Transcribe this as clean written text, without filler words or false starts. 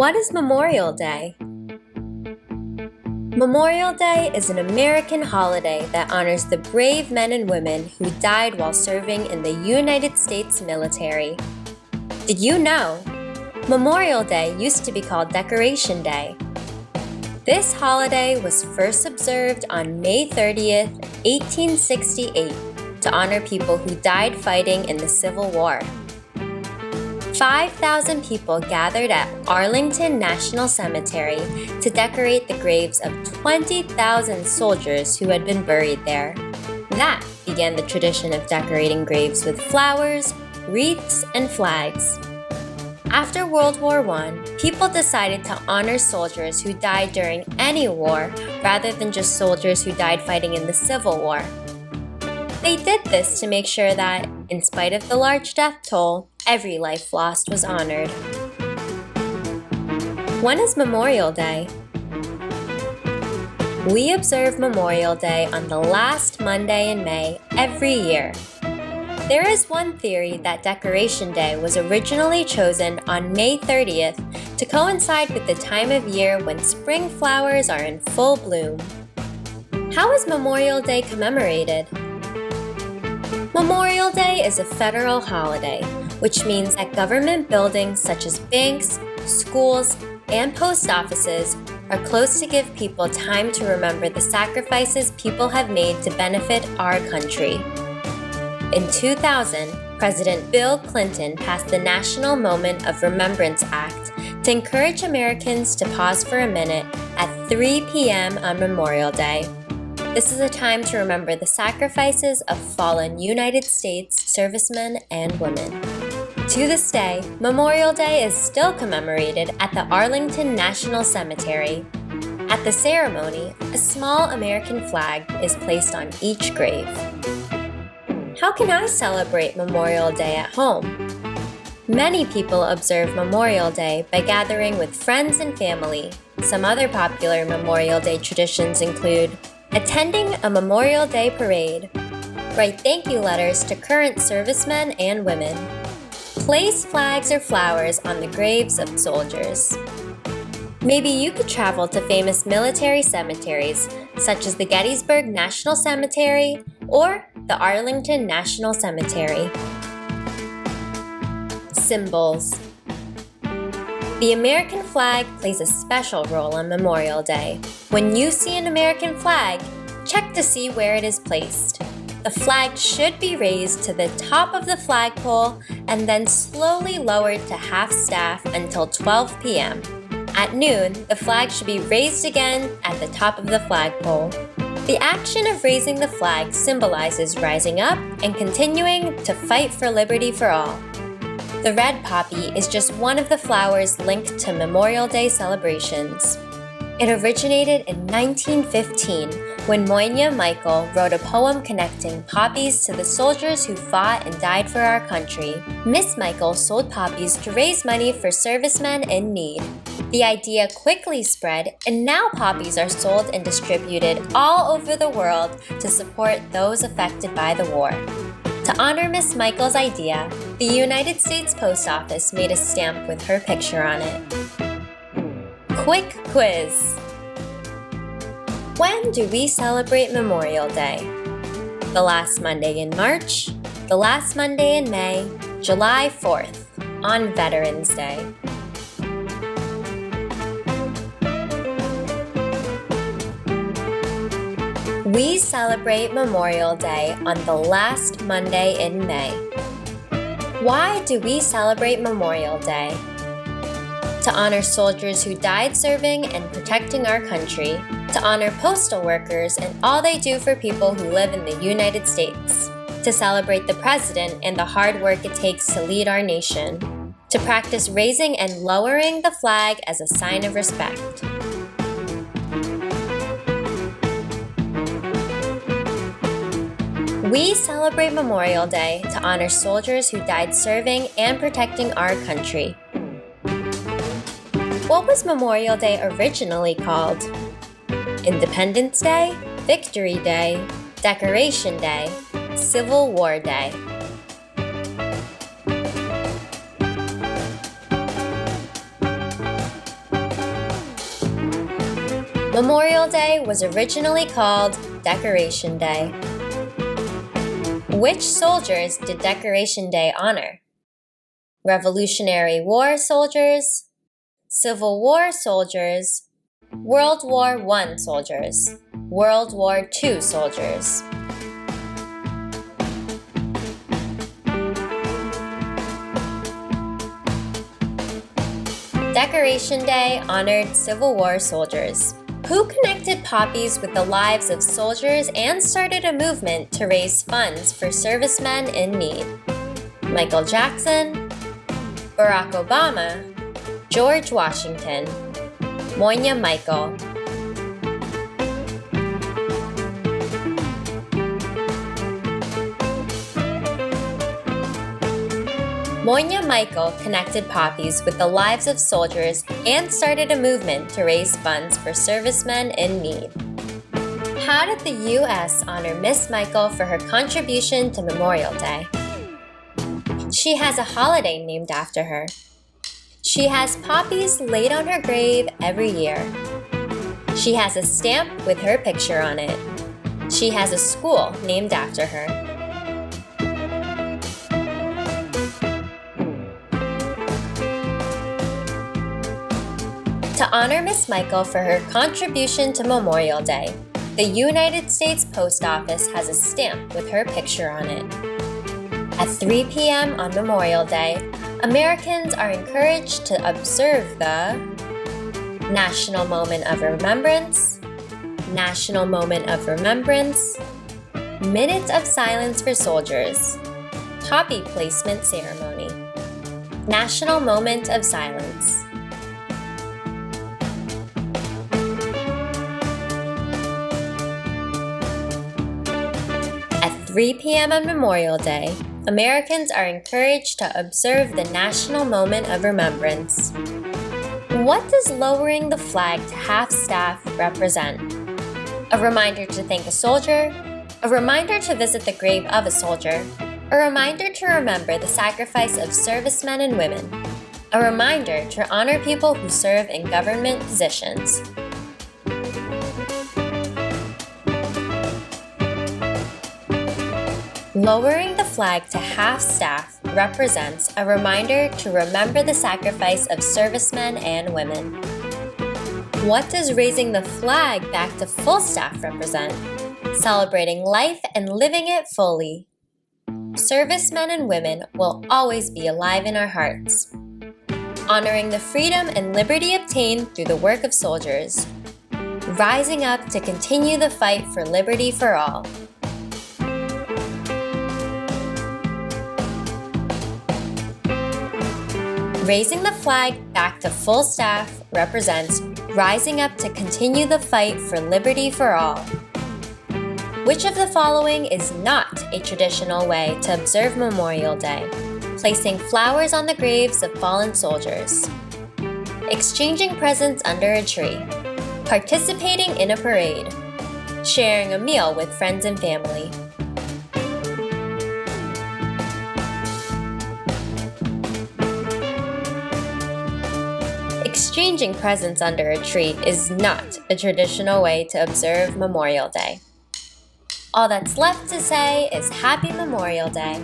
What is Memorial Day? Memorial Day is an American holiday that honors the brave men and women who died while serving in the United States military. Did you know? Memorial Day used to be called Decoration Day. This holiday was first observed on May 30th, 1868, to honor people who died fighting in the Civil War. 5,000 people gathered at Arlington National Cemetery to decorate the graves of 20,000 soldiers who had been buried there. That began the tradition of decorating graves with flowers, wreaths, and flags. After World War I, people decided to honor soldiers who died during any war rather than just soldiers who died fighting in the Civil War. They did this to make sure that, in spite of the large death toll, every life lost was honored. When is Memorial Day? We observe Memorial Day on the last Monday in May every year. There is one theory that Decoration Day was originally chosen on May 30th to coincide with the time of year when spring flowers are in full bloom. How is Memorial Day commemorated? Memorial Day is a federal holiday, which means that government buildings such as banks, schools, and post offices are closed to give people time to remember the sacrifices people have made to benefit our country. In 2000, President Bill Clinton passed the National Moment of Remembrance Act to encourage Americans to pause for a minute at 3 p.m. on Memorial Day. This is a time to remember the sacrifices of fallen United States servicemen and women. To this day, Memorial Day is still commemorated at the Arlington National Cemetery. At the ceremony, a small American flag is placed on each grave. How can I celebrate Memorial Day at home? Many people observe Memorial Day by gathering with friends and family. Some other popular Memorial Day traditions include attending a Memorial Day parade, write thank you letters to current servicemen and women, place flags or flowers on the graves of soldiers. Maybe you could travel to famous military cemeteries such as the Gettysburg National Cemetery or the Arlington National Cemetery. Symbols. The American flag plays a special role on Memorial Day. When you see an American flag, check to see where it is placed. The flag should be raised to the top of the flagpole and then slowly lowered to half-staff until 12 p.m. At noon, the flag should be raised again at the top of the flagpole. The action of raising the flag symbolizes rising up and continuing to fight for liberty for all. The red poppy is just one of the flowers linked to Memorial Day celebrations. It originated in 1915 when Moinia Michael wrote a poem connecting poppies to the soldiers who fought and died for our country. Miss Michael sold poppies to raise money for servicemen in need. The idea quickly spread, and now poppies are sold and distributed all over the world to support those affected by the war. To honor Miss Michael's idea, the United States Post Office made a stamp with her picture on it. Quick quiz. When do we celebrate Memorial Day? The last Monday in March, the last Monday in May, July 4th, on Veterans Day. We celebrate Memorial Day on the last Monday in May. Why do we celebrate Memorial Day? To honor soldiers who died serving and protecting our country, to honor postal workers and all they do for people who live in the United States, to celebrate the president and the hard work it takes to lead our nation, to practice raising and lowering the flag as a sign of respect. We celebrate Memorial Day to honor soldiers who died serving and protecting our country. What was Memorial Day originally called? Independence Day, Victory Day, Decoration Day, Civil War Day. Memorial Day was originally called Decoration Day. Which soldiers did Decoration Day honor? Revolutionary War soldiers, Civil War soldiers, World War I soldiers, World War II soldiers. Decoration Day honored Civil War soldiers. Who connected poppies with the lives of soldiers and started a movement to raise funds for servicemen in need? Michael Jackson, Barack Obama, George Washington, Monya Michael. Monya Michael connected poppies with the lives of soldiers and started a movement to raise funds for servicemen in need. How did the U.S. honor Miss Michael for her contribution to Memorial Day? She has a holiday named after her. She has poppies laid on her grave every year. She has a stamp with her picture on it. She has a school named after her. To honor Miss Michael for her contribution to Memorial Day, the United States Post Office has a stamp with her picture on it. At 3 p.m. on Memorial Day, Americans are encouraged to observe the National Moment of Remembrance, National Moment of Remembrance, Minute of Silence for Soldiers, Poppy Placement Ceremony, National Moment of Silence. At 3 p.m. on Memorial Day, Americans are encouraged to observe the National Moment of Remembrance. What does lowering the flag to half-staff represent? A reminder to thank a soldier, a reminder to visit the grave of a soldier, a reminder to remember the sacrifice of servicemen and women, a reminder to honor people who serve in government positions. Lowering the flag to half-staff represents a reminder to remember the sacrifice of servicemen and women. What does raising the flag back to full staff represent? Celebrating life and living it fully. Servicemen and women will always be alive in our hearts. Honoring the freedom and liberty obtained through the work of soldiers. Rising up to continue the fight for liberty for all. Raising the flag back to full staff represents rising up to continue the fight for liberty for all. Which of the following is not a traditional way to observe Memorial Day? Placing flowers on the graves of fallen soldiers. Exchanging presents under a tree. Participating in a parade. Sharing a meal with friends and family. Exchanging presents under a tree is not a traditional way to observe Memorial Day. All that's left to say is Happy Memorial Day.